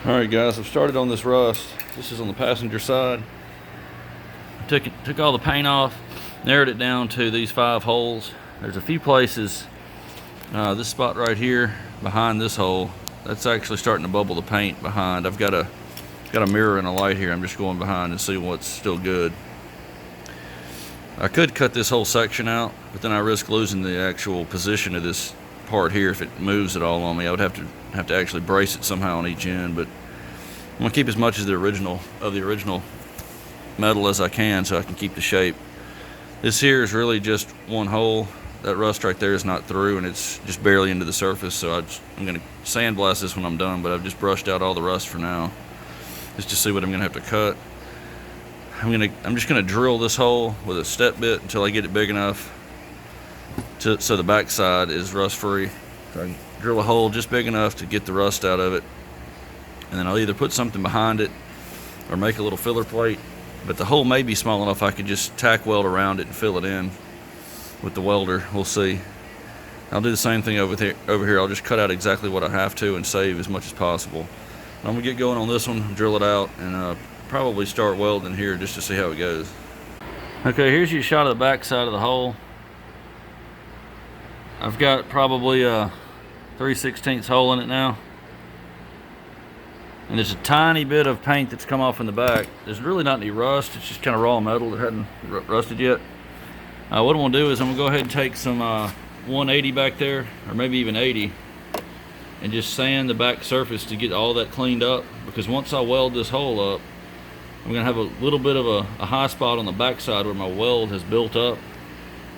Alright guys, I've started on this rust. This is on the passenger side. I took all the paint off, narrowed it down to these 5 holes. There's a few places, this spot right here behind this hole, that's actually starting to bubble the paint behind. I've got a mirror and a light here. I'm just going behind and see what's still good. I could cut this whole section out, but then I risk losing the actual position of this part here if it moves at all on me. I would have to actually brace it somehow on each end, but I'm gonna keep as much of the original metal as I can so I can keep the shape. This here is really just one hole. That rust right there is not through and it's just barely into the surface, so I'm gonna sandblast this when I'm done, but I've just brushed out all the rust for now just to see what I'm gonna have to cut. I'm just gonna drill this hole with a step bit until I get it big enough so the back side is rust free. So I can drill a hole just big enough to get the rust out of it, and then I'll either put something behind it or make a little filler plate. But the hole may be small enough I could just tack weld around it and fill it in with the welder. We'll see. I'll do the same thing over here. I'll just cut out exactly what I have to and save as much as possible. I'm gonna get going on this one, drill it out, and probably start welding here just to see how it goes. Okay, here's your shot of the back side of the hole. I've got probably a 3/16 hole in it now, and there's a tiny bit of paint that's come off in the back. There's really not any rust. It's just kind of raw metal that hadn't rusted yet. What I'm gonna do is I'm gonna go ahead and take some 180 back there, or maybe even 80, and just sand the back surface to get all that cleaned up, because once I weld this hole up, I'm gonna have a little bit of a high spot on the back side where my weld has built up,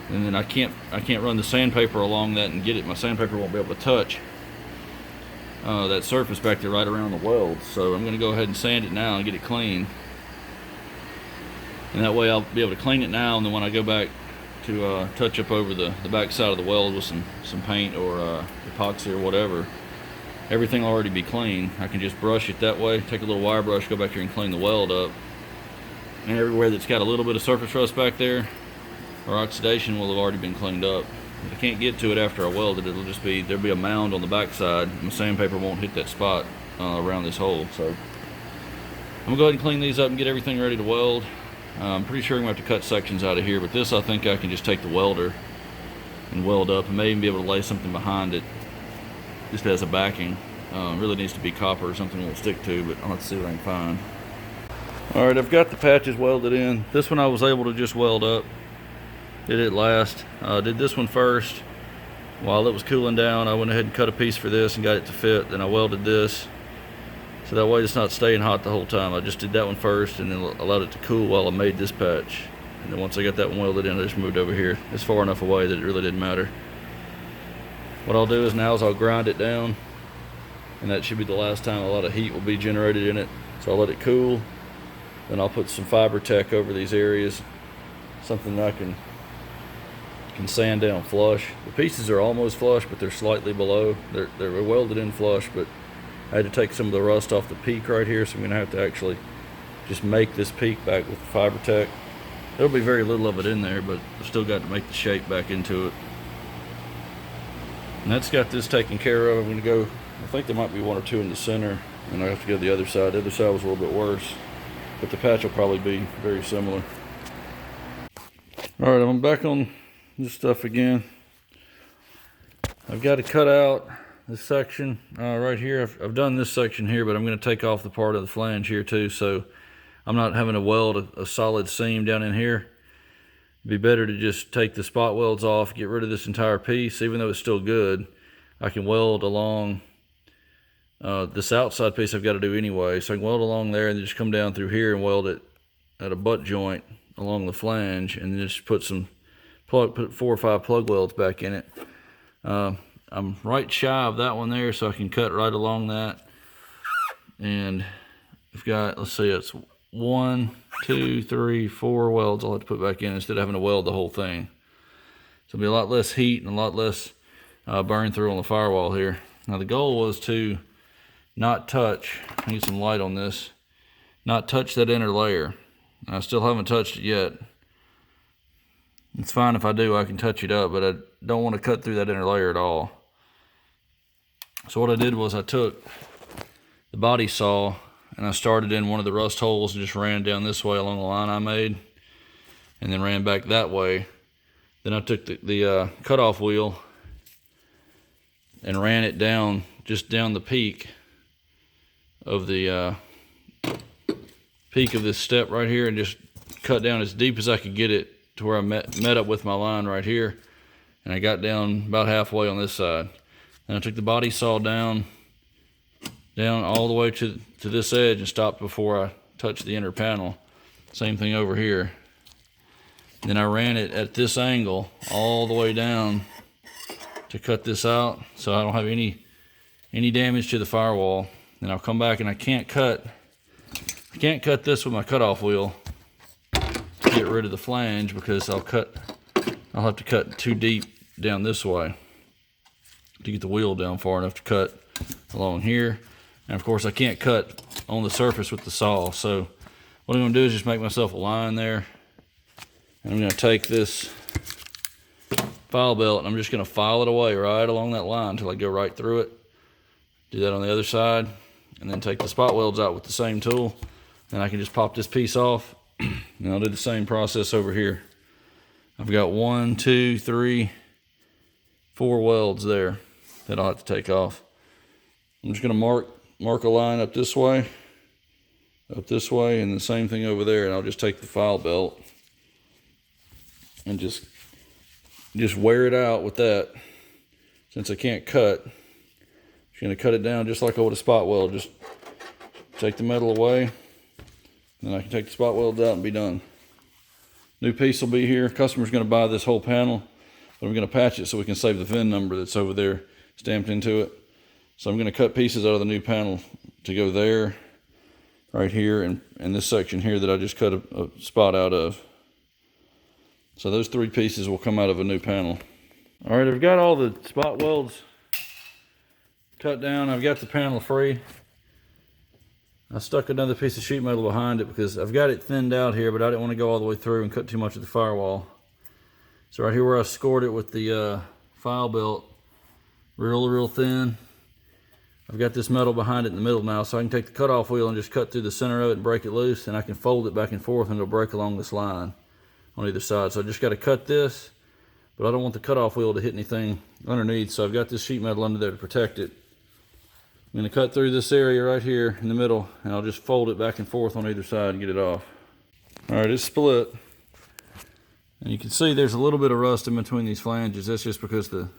and then I can't run the sandpaper along that and get it. My sandpaper won't be able to touch that surface back there right around the weld. So I'm gonna go ahead and sand it now and get it clean, and that way I'll be able to clean it now, and then when I go back to touch up over the back side of the weld with some paint or epoxy or whatever, everything will already be clean. I can just brush it that way, take a little wire brush, go back here and clean the weld up, and everywhere that's got a little bit of surface rust back there or oxidation will have already been cleaned up. If I can't get to it after I weld it, there'll be a mound on the back side, and the sandpaper won't hit that spot around this hole. So I'm gonna go ahead and clean these up and get everything ready to weld. I'm pretty sure I'm gonna have to cut sections out of here, but this I think I can just take the welder and weld up, and may even be able to lay something behind it just as a backing. Really needs to be copper or something it won't stick to, but I'll have to see what I can find. Alright, I've got the patches welded in. This one I was able to just weld up. Did it last. Did this one first. While it was cooling down, I went ahead and cut a piece for this and got it to fit. Then I welded this, so that way it's not staying hot the whole time. I just did that one first and then allowed it to cool while I made this patch. And then once I got that one welded in, I just moved over here. It's far enough away that it really didn't matter. What I'll do is I'll grind it down, and that should be the last time a lot of heat will be generated in it. So I'll let it cool. Then I'll put some fiber tech over these areas, something that I can sand down flush. The pieces are almost flush, but they're slightly below. They're welded in flush, but I had to take some of the rust off the peak right here, so I'm gonna have to actually just make this peak back with the fiber tech. There'll be very little of it in there, but I've still got to make the shape back into it. And that's got this taken care of. I'm gonna go, I think there might be 1 or 2 in the center, and I have to go to the other side. The other side was a little bit worse, but the patch will probably be very similar. All right, I'm back on this stuff again. I've got to cut out this section right here. I've done this section here, but I'm going to take off the part of the flange here too, so I'm not having to weld a solid seam down in here. It'd be better to just take the spot welds off, get rid of this entire piece. Even though it's still good, I can weld along this outside piece I've got to do anyway, so I can weld along there and just come down through here and weld it at a butt joint along the flange, and then just put 4 or 5 plug welds back in it. I'm right shy of that one there, so I can cut right along that. And I've got, let's see, it's 1, 2, 3, 4 welds I'll have to put back in instead of having to weld the whole thing. So it'll be a lot less heat and a lot less burn through on the firewall here. Now the goal was to not touch, I need some light on this, not touch that inner layer. I still haven't touched it yet. It's fine if I do, I can touch it up, but I don't want to cut through that inner layer at all. So what I did was I took the body saw, and I started in one of the rust holes and just ran down this way along the line I made, and then ran back that way. Then I took the cutoff wheel and ran it down, just down the peak of the this step right here, and just cut down as deep as I could get it to where I met up with my line right here, and I got down about halfway on this side. Then I took the body saw down all the way to this edge and stopped before I touched the inner panel. Same thing over here. Then I ran it at this angle all the way down to cut this out so I don't have any damage to the firewall. Then I'll come back, and I can't cut this with my cutoff wheel to get rid of the flange, because I'll have to cut too deep down this way to get the wheel down far enough to cut along here. And of course I can't cut on the surface with the saw. So what I'm gonna do is just make myself a line there. And I'm gonna take this file belt and I'm just gonna file it away right along that line until I go right through it. Do that on the other side, and then take the spot welds out with the same tool. And I can just pop this piece off, and I'll do the same process over here. I've got 1, 2, 3, 4 welds there that I'll have to take off. I'm just gonna mark a line up this way, and the same thing over there, and I'll just take the file belt and just wear it out with that. Since I can't cut, I'm just gonna cut it down just like I would a spot weld. Just take the metal away, then I can take the spot welds out and be done. New piece will be here. Customer's gonna buy this whole panel, but I'm gonna patch it so we can save the VIN number that's over there stamped into it. So I'm gonna cut pieces out of the new panel to go there, right here, and this section here that I just cut a spot out of. So those 3 pieces will come out of a new panel. All right, I've got all the spot welds cut down. I've got the panel free. I stuck another piece of sheet metal behind it because I've got it thinned out here, but I didn't want to go all the way through and cut too much of the firewall. So right here where I scored it with the file belt, real thin, I've got this metal behind it in the middle now, so I can take the cutoff wheel and just cut through the center of it and break it loose, and I can fold it back and forth and it'll break along this line on either side. So I just got to cut this, but I don't want the cutoff wheel to hit anything underneath, so I've got this sheet metal under there to protect it. I'm going to cut through this area right here in the middle, and I'll just fold it back and forth on either side and get it off. All right, it's split. And you can see there's a little bit of rust in between these flanges. That's just because the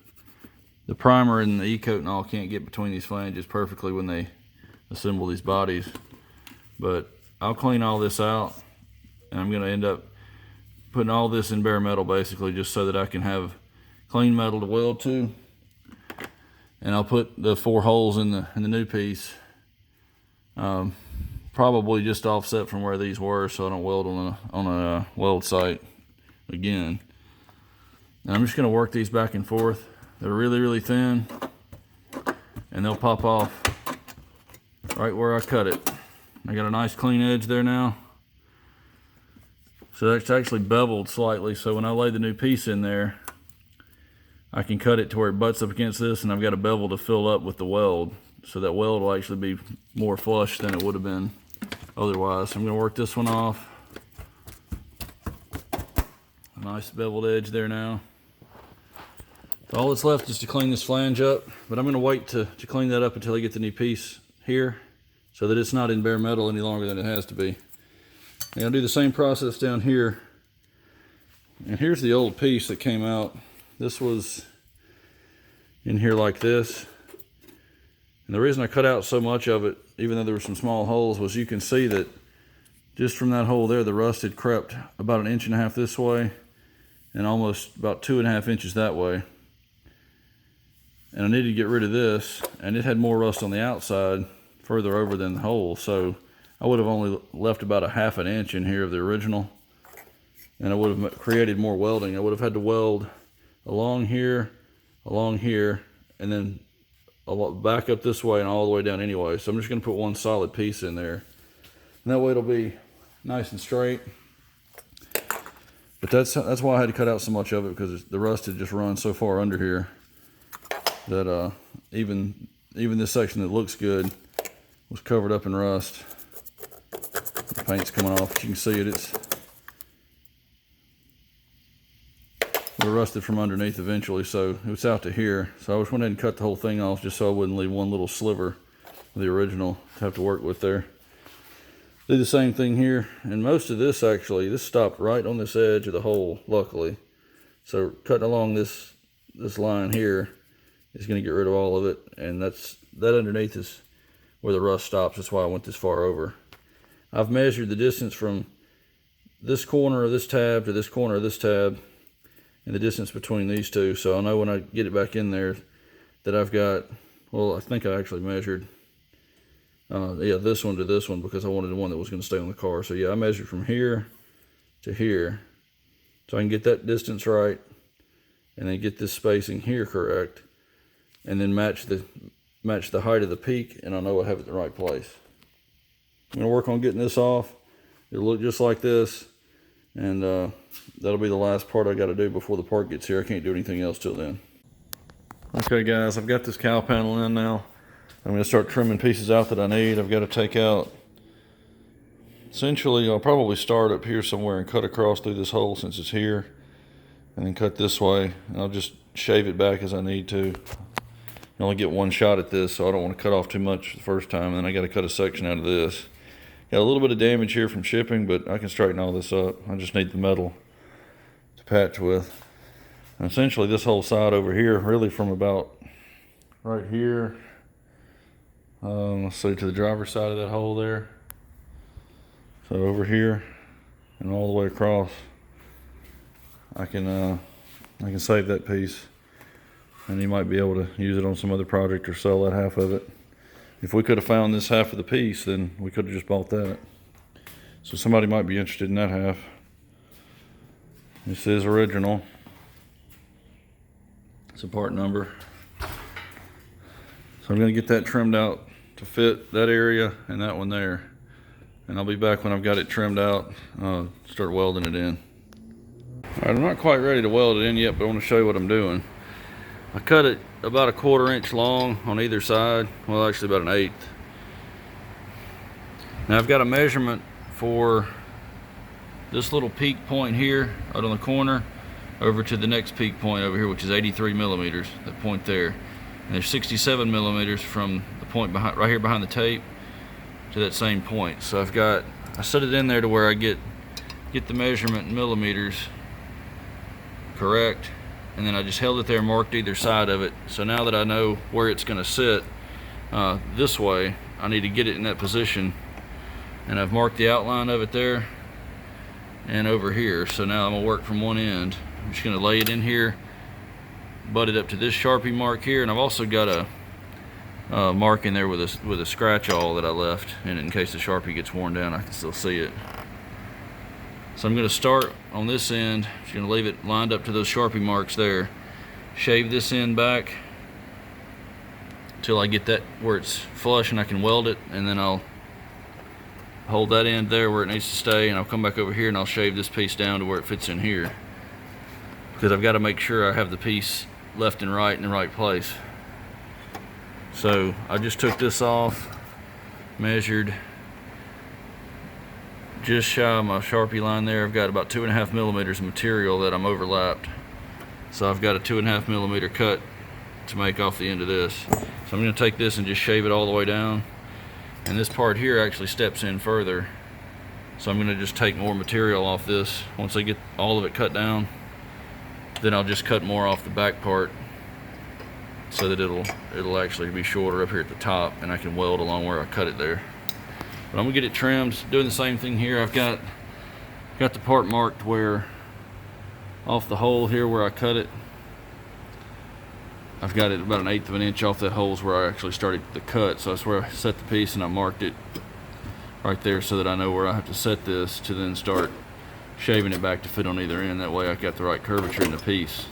primer and the E-coat and all can't get between these flanges perfectly when they assemble these bodies. But I'll clean all this out, and I'm going to end up putting all this in bare metal basically, just so that I can have clean metal to weld to. And I'll put the 4 holes in the new piece, probably just offset from where these were, so I don't weld on a weld site again. And I'm just going to work these back and forth. They're really thin, and they'll pop off right where I cut it. I got a nice clean edge there now. So that's actually beveled slightly, so when I lay the new piece in there, I can cut it to where it butts up against this, and I've got a bevel to fill up with the weld, so that weld will actually be more flush than it would have been otherwise. So I'm going to work this one off. A nice beveled edge there now. All that's left is to clean this flange up, but I'm going to wait to clean that up until I get the new piece here, so that it's not in bare metal any longer than it has to be. And I'll do the same process down here. And here's the old piece that came out. This was in here like this. And the reason I cut out so much of it, even though there were some small holes, was you can see that just from that hole there, the rust had crept about 1.5 inches this way and almost about 2.5 inches that way. And I needed to get rid of this, and it had more rust on the outside further over than the hole. So I would have only left about 1/2 inch in here of the original, and I would have created more welding. I would have had to weld along here, and then back up this way and all the way down anyway. So I'm just going to put one solid piece in there, and that way it'll be nice and straight. But that's why I had to cut out so much of it, because the rust had just run so far under here that even this section that looks good was covered up in rust. The paint's coming off, but you can see it. It's rusted from underneath eventually, so it was out to here. So I just went ahead and cut the whole thing off just so I wouldn't leave one little sliver of the original to have to work with there. Do the same thing here, and most of this actually, this stopped right on this edge of the hole, luckily. So cutting along this line here is going to get rid of all of it, and that underneath is where the rust stops. That's why I went this far over. I've measured the distance from this corner of this tab to this corner of this tab, and the distance between these two, so I know when I get it back in there that I've got, well, I think I actually measured yeah, this one to this one, because I wanted the one that was going to stay on the car. So yeah, I measured from here to here, so I can get that distance right, and then get this spacing here correct, and then match the height of the peak, and I know I have it in the right place. I'm going to work on getting this off. It'll look just like this, and that'll be the last part I got to do before the part gets here. I can't do anything else till then. Okay guys, I've got this cowl panel in now. I'm going to start trimming pieces out that I need. I've got to take out, essentially I'll probably start up here somewhere and cut across through this hole since it's here, and then cut this way, and I'll just shave it back as I need to. I only get one shot at this, so I don't want to cut off too much the first time, and then I got to cut a section out of this. Got a little bit of damage here from shipping, but I can straighten all this up. I just need the metal to patch with. And essentially this whole side over here, really from about right here, let's see, to the driver's side of that hole there. So over here and all the way across, I can save that piece, and you might be able to use it on some other project or sell that half of it. If we could have found this half of the piece, then we could have just bought that. So somebody might be interested in that half. This is original. It's a part number. So I'm going to get that trimmed out to fit that area and that one there. And I'll be back when I've got it trimmed out, start welding it in. Alright, I'm not quite ready to weld it in yet, but I want to show you what I'm doing. I cut it about a 1/4 inch long on either side. Well, actually about an 1/8. Now I've got a measurement for this little peak point here out on the corner over to the next peak point over here, which is 83 millimeters, that point there. And there's 67 millimeters from the point behind, right here behind the tape, to that same point. So I set it in there to where I get the measurement in millimeters correct, and then I just held it there, marked either side of it. So now that I know where it's going to sit this way, I need to get it in that position, and I've marked the outline of it there and over here. So now I'm going to work from one end. I'm just going to lay it in here, butt it up to this Sharpie mark here, and I've also got a mark in there with a scratch awl that I left, and in case the Sharpie gets worn down I can still see it. So I'm going to start on this end. Just going to leave it lined up to those Sharpie marks there. Shave this end back till I get that where it's flush and I can weld it, and then I'll hold that end there where it needs to stay, and I'll come back over here and I'll shave this piece down to where it fits in here, because I've got to make sure I have the piece left and right in the right place. So I just took this off, measured just shy of my Sharpie line there. I've got about 2.5 millimeters of material that I'm overlapped. So I've got a 2.5 millimeter cut to make off the end of this. So I'm going to take this and just shave it all the way down. And this part here actually steps in further. So I'm going to just take more material off this. Once I get all of it cut down, then I'll just cut more off the back part so that it'll actually be shorter up here at the top, and I can weld along where I cut it there. But I'm gonna get it trimmed, doing the same thing here. I've got the part marked where off the hole here where I cut it. I've got it about 1/8 of an inch off that hole is where I actually started the cut. So that's where I set the piece, and I marked it right there so that I know where I have to set this to then start shaving it back to fit on either end. That way I got the right curvature in the piece.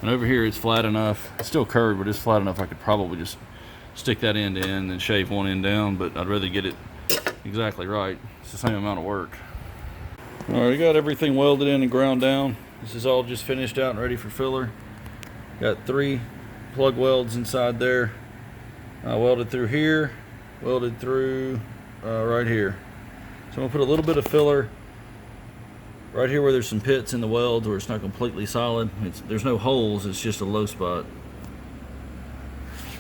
And over here it's flat enough. It's still curved, but it's flat enough I could probably just stick that end in and shave one end down, but I'd rather get it exactly right. It's the same amount of work. Alright, I got everything welded in and ground down. This is all just finished out and ready for filler. Got 3 plug welds inside there. I welded through here, welded through right here. So I'm gonna put a little bit of filler right here where there's some pits in the weld where it's not completely solid. There's no holes, it's just a low spot.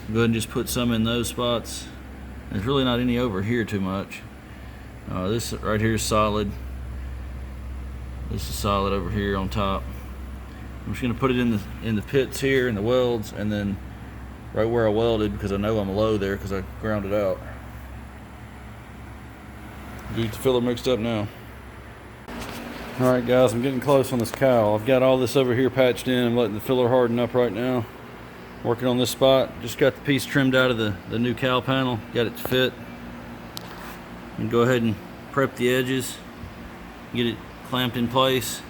Go ahead and just put some in those spots. There's really not any over here too much. This right here is solid. This is solid over here on top. I'm just gonna put it in the pits here, in the welds, and then right where I welded, because I know I'm low there because I ground it out. Get the filler mixed up now. Alright guys, I'm getting close on this cowl. I've got all this over here patched in. I'm letting the filler harden up right now. Working on this spot. Just got the piece trimmed out of the new cowl panel. Got it to fit. And go ahead and prep the edges. Get it clamped in place.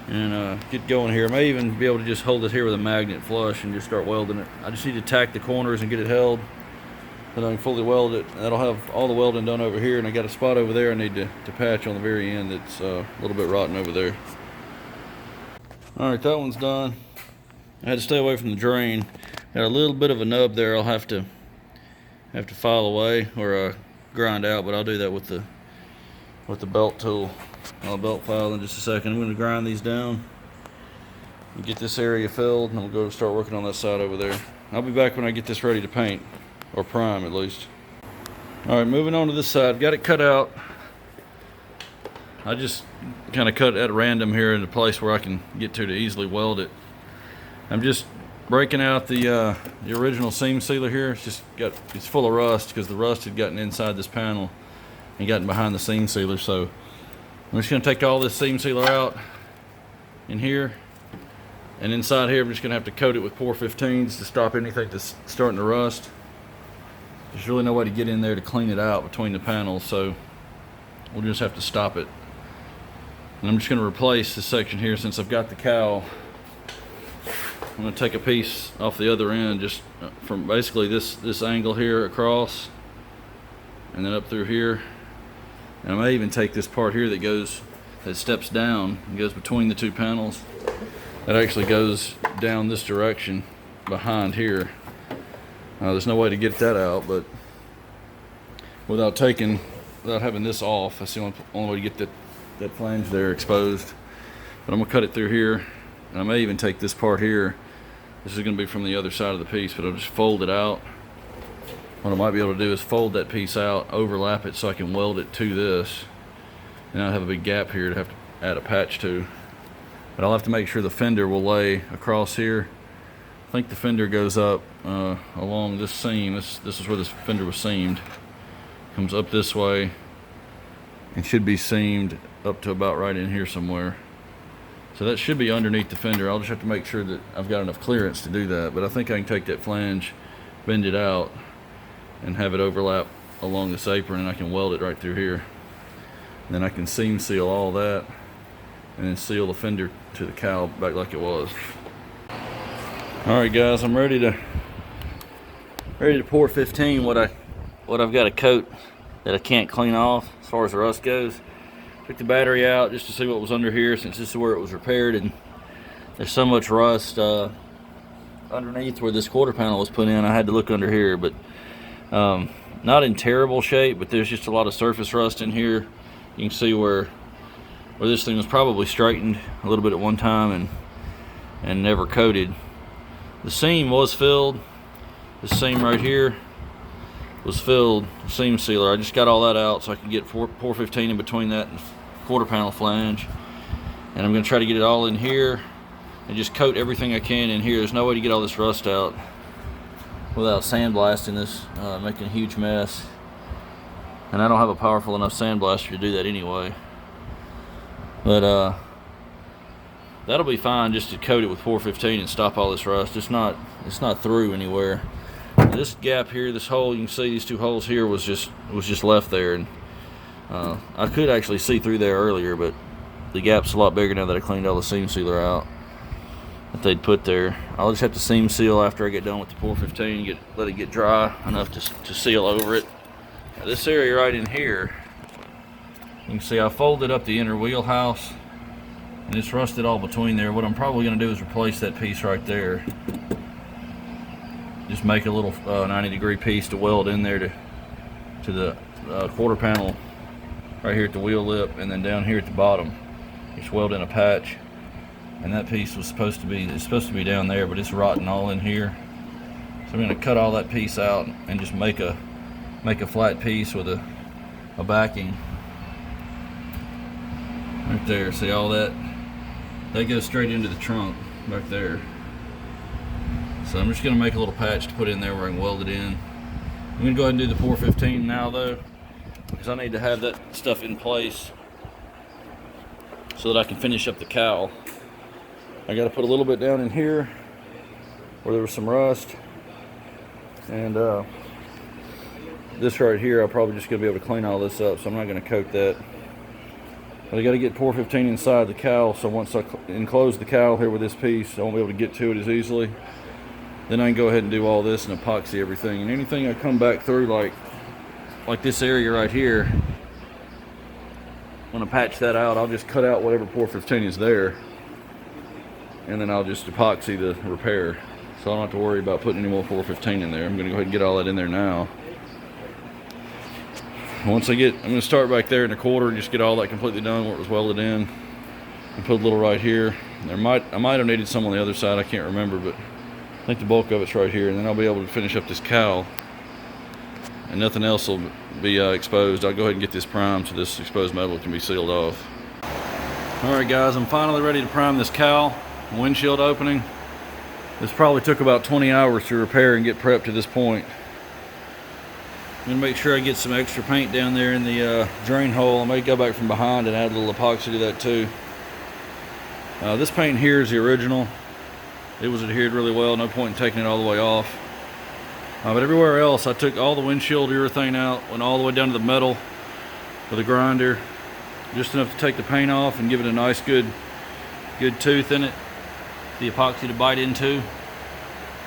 And get going here. I may even be able to just hold it here with a magnet flush and just start welding it. I just need to tack the corners and get it held. Then I can fully weld it. That'll have all the welding done over here, and I got a spot over there I need to patch on the very end that's a little bit rotten over there. Alright, that one's done. I had to stay away from the drain. Got a little bit of a nub there I'll have to file away or grind out, but I'll do that with the belt tool. I'll belt file in just a second. I'm going to grind these down and get this area filled, and we'll go start working on that side over there. I'll be back when I get this ready to paint, or prime at least. Alright, moving on to this side. Got it cut out. I just kind of cut at random here in a place where I can get to easily weld it. I'm just breaking out the original seam sealer here. It's full of rust because the rust had gotten inside this panel and gotten behind the seam sealer. So I'm just going to take all this seam sealer out in here, and inside here I'm just going to have to coat it with pour 15s to stop anything that's starting to rust. There's really no way to get in there to clean it out between the panels, so we'll just have to stop it. And I'm just going to replace this section here since I've got the cowl. I'm going to take a piece off the other end, just from basically this angle here across, and then up through here. And I may even take this part here that steps down and goes between the two panels. That actually goes down this direction behind here. There's no way to get that out, but without having this off, that's the only way to get that flange there exposed. But I'm gonna cut it through here, and I may even take this part here. This is gonna be from the other side of the piece, but I'll just fold it out. What I might be able to do is fold that piece out, overlap it so I can weld it to this. And I'll have a big gap here to have to add a patch to. But I'll have to make sure the fender will lay across here. I think the fender goes up along this seam. This is where this fender was seamed. Comes up this way and should be seamed up to about right in here somewhere. So that should be underneath the fender. I'll just have to make sure that I've got enough clearance to do that. But I think I can take that flange, bend it out, and have it overlap along this apron, and I can weld it right through here. And then I can seam seal all that and then seal the fender to the cowl back like it was. Alright guys, I'm ready to pour 15 what I've got a coat that I can't clean off as far as the rust goes. Took the battery out just to see what was under here, since this is where it was repaired, and there's so much rust underneath where this quarter panel was put in. I had to look under here, but not in terrible shape, but there's just a lot of surface rust in here. You can see where this thing was probably straightened a little bit at one time and never coated. The seam was filled. The seam right here was filled with seam sealer. I just got all that out so I can get pour 15 in between that and quarter panel flange. And I'm going to try to get it all in here and just coat everything I can in here. There's no way to get all this rust out without sandblasting this, making a huge mess. And I don't have a powerful enough sandblaster to do that anyway. But that'll be fine just to coat it with pour 15 and stop all this rust. It's not through anywhere. This gap here, this hole, you can see these two holes here was just left there, and I could actually see through there earlier, but the gap's a lot bigger now that I cleaned all the seam sealer out that they'd put there. I'll just have to seam seal after I get done with the pour 15, let it get dry enough to seal over it. Now, this area right in here, you can see I folded up the inner wheelhouse, and it's rusted all between there. What I'm probably going to do is replace that piece right there. Just make a little 90-degree piece to weld in there to to the quarter panel right here at the wheel lip, and then down here at the bottom it's welded in a patch, and that piece was supposed to be down there, but it's rotting all in here. So I'm going to cut all that piece out and just make a flat piece with a backing right there. See all that goes straight into the trunk back there. So I'm just going to make a little patch to put in there where I can weld it in. I'm going to go ahead and do the 415 now though, because I need to have that stuff in place so that I can finish up the cowl. I got to put a little bit down in here where there was some rust, and this right here I'm probably just going to be able to clean all this up, so I'm not going to coat that. But I got to get 415 inside the cowl, so once I enclose the cowl here with this piece, I won't be able to get to it as easily. Then I can go ahead and do all this and epoxy everything, and anything I come back through like this area right here, when I patch that out, I'll just cut out whatever 415 is there, and then I'll just epoxy the repair, so I don't have to worry about putting any more 415 in there. I'm going to go ahead and get all that in there now. I'm going to start back there in the quarter and just get all that completely done where it was welded in, and put a little right here. I might have needed some on the other side, I can't remember, but I think the bulk of it's right here, and then I'll be able to finish up this cowl, and nothing else will be exposed. I'll go ahead and get this primed so this exposed metal can be sealed off. Alright guys, I'm finally ready to prime this cowl, windshield opening. This probably took about 20 hours to repair and get prepped to this point. I'm going to make sure I get some extra paint down there in the drain hole. I may go back from behind and add a little epoxy to that too. This paint here is the original. It was adhered really well, no point in taking it all the way off. But everywhere else, I took all the windshield urethane out, went all the way down to the metal with a grinder, just enough to take the paint off and give it a nice good tooth in it, the epoxy to bite into.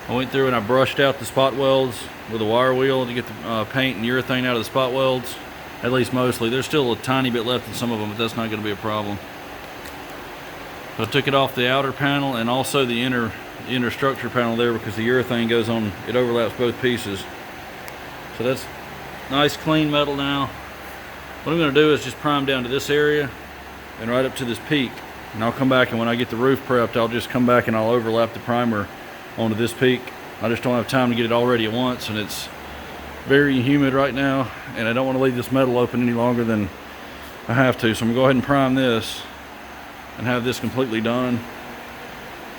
I went through and I brushed out the spot welds with a wire wheel to get the paint and urethane out of the spot welds, at least mostly. There's still a tiny bit left in some of them, but that's not going to be a problem. So I took it off the outer panel and also the inner structure panel there, because the urethane goes on, it overlaps both pieces. So that's nice clean metal now. What I'm going to do is just prime down to this area and right up to this peak, and I'll come back, and when I get the roof prepped, I'll just come back and I'll overlap the primer onto this peak. I just don't have time to get it all ready at once, and it's very humid right now, and I don't want to leave this metal open any longer than I have to. So I'm going to go ahead and prime this and have this completely done.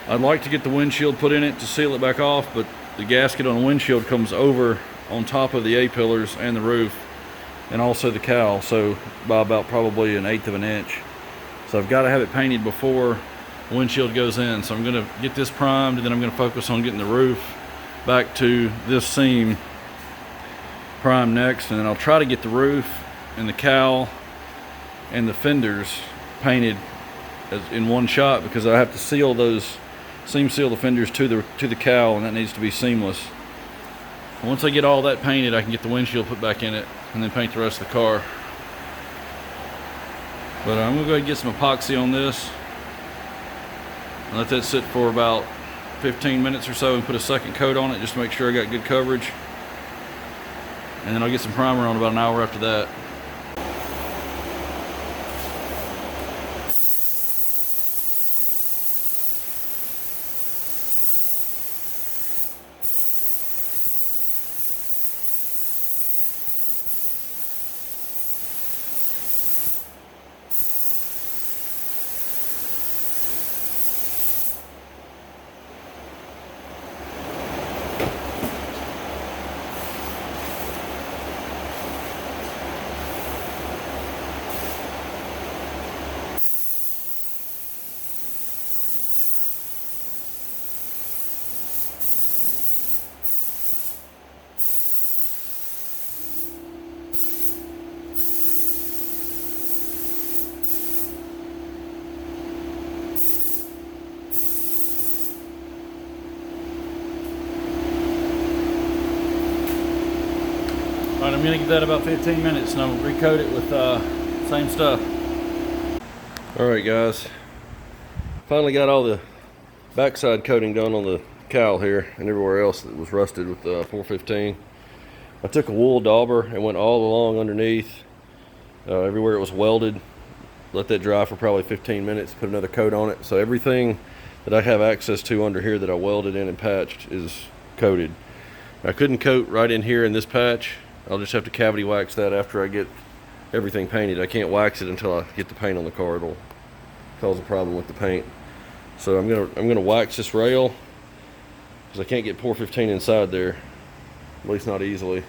I'd like to get the windshield put in it to seal it back off, but the gasket on the windshield comes over on top of the A-pillars and the roof, and also the cowl, so by about probably 1/8 of an inch. So I've got to have it painted before the windshield goes in. So I'm going to get this primed, and then I'm going to focus on getting the roof back to this seam primed next, and then I'll try to get the roof and the cowl and the fenders painted in one shot, because I have to seal those, seam seal the fenders to the cowl, and that needs to be seamless. And once I get all that painted, I can get the windshield put back in it and then paint the rest of the car. But I'm going to go ahead and get some epoxy on this and let that sit for about 15 minutes or so, and put a second coat on it just to make sure I got good coverage. And then I'll get some primer on about an hour after that. Alright, I'm going to give that about 15 minutes, and I'll recoat it with same stuff. Alright guys, finally got all the backside coating done on the cowl here and everywhere else that was rusted with 415. I took a wool dauber and went all along underneath, everywhere it was welded. Let that dry for probably 15 minutes, put another coat on it. So everything that I have access to under here that I welded in and patched is coated. I couldn't coat right in here in this patch. I'll just have to cavity wax that after I get everything painted. I can't wax it until I get the paint on the car. It'll cause a problem with the paint. So I'm gonna wax this rail because I can't get pour 15 inside there, at least not easily.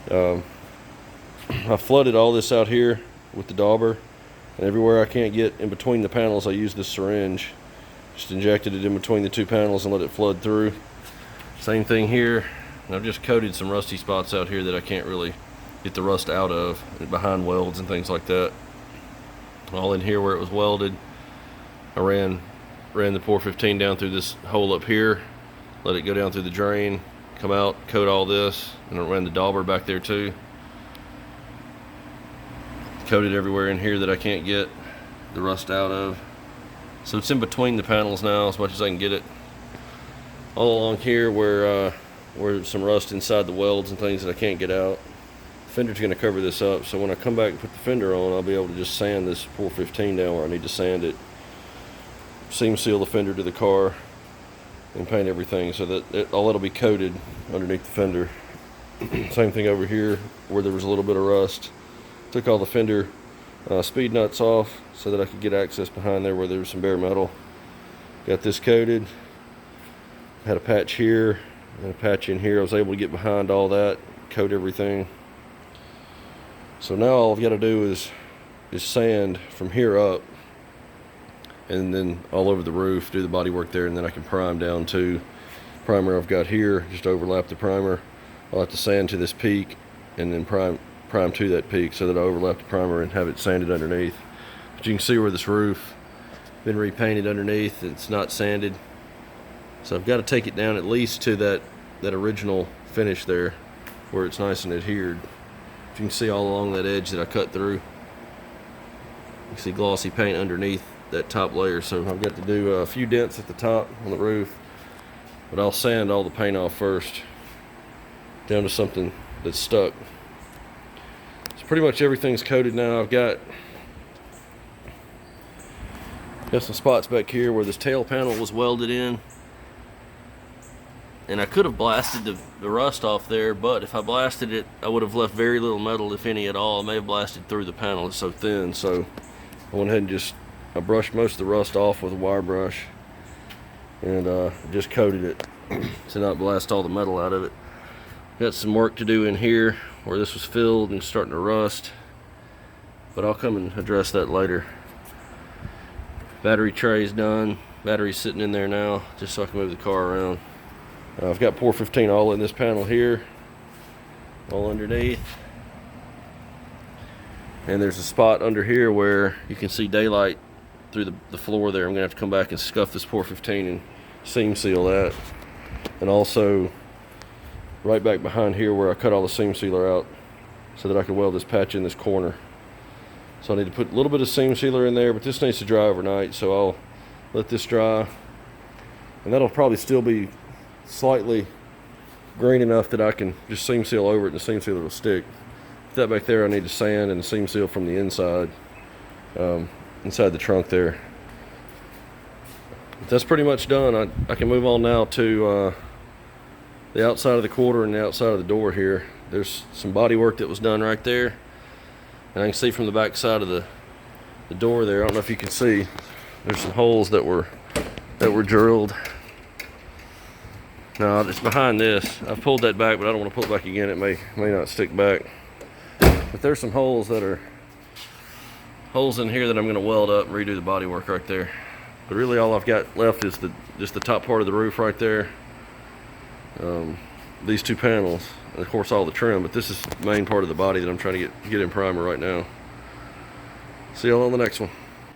I flooded all this out here with the dauber, and everywhere I can't get in between the panels, I use this syringe. Just injected it in between the two panels and let it flood through. Same thing here. And I've just coated some rusty spots out here that I can't really get the rust out of, behind welds and things like that. All in here where it was welded, I ran the pour 15 down through this hole up here, let it go down through the drain, come out, coat all this, and I ran the dauber back there too. Coated everywhere in here that I can't get the rust out of. So it's in between the panels now as much as I can get it. All along here where some rust inside the welds and things that I can't get out. The fender's going to cover this up, so when I come back and put the fender on, I'll be able to just sand this pour 15 down where I need to sand it, seam seal the fender to the car, and paint everything so that all that'll be coated underneath the fender. Same thing over here where there was a little bit of rust. Took all the fender speed nuts off so that I could get access behind there where there was some bare metal. Got this coated. Had a patch here and a patch in here. I was able to get behind all that, coat everything. So now all I've got to do is sand from here up, and then all over the roof, do the body work there, and then I can prime down to primer I've got here. Just overlap the primer. I'll have to sand to this peak and then prime to that peak so that I overlap the primer and have it sanded underneath. But you can see where this roof been repainted underneath. It's not sanded, so I've got to take it down at least to that original finish there where it's nice and adhered. If you can see all along that edge that I cut through, you can see glossy paint underneath that top layer. So I've got to do a few dents at the top on the roof, but I'll sand all the paint off first down to something that's stuck. So pretty much everything's coated now. I've got some spots back here where this tail panel was welded in, and I could have blasted the rust off there, but if I blasted it, I would have left very little metal, if any at all. I may have blasted through the panel, it's so thin. So I went ahead and I brushed most of the rust off with a wire brush and just coated it to not blast all the metal out of it. Got some work to do in here where this was filled and starting to rust, but I'll come and address that later. Battery tray's done. Battery's sitting in there now just so I can move the car around. I've got pour 15 all in this panel here, all underneath. And there's a spot under here where you can see daylight through the floor there. I'm gonna have to come back and scuff this pour 15 and seam seal that. And also right back behind here where I cut all the seam sealer out so that I can weld this patch in this corner. So I need to put a little bit of seam sealer in there, but this needs to dry overnight, so I'll let this dry. And that'll probably still be slightly green enough that I can just seam seal over it and the seam sealer will stick. That back there I need to sand and seam seal from the inside, inside the trunk there. But that's pretty much done. I can move on now to the outside of the quarter and the outside of the door here. There's some body work that was done right there, and I can see from the back side of the door there, I don't know if you can see, there's some holes that were drilled. No, it's behind this. I've pulled that back, but I don't want to pull it back again. It may not stick back. But there's some holes in here that I'm going to weld up and redo the body work right there. But really all I've got left is just the top part of the roof right there. These two panels, and of course all the trim, but this is the main part of the body that I'm trying to get in primer right now. See y'all on the next one.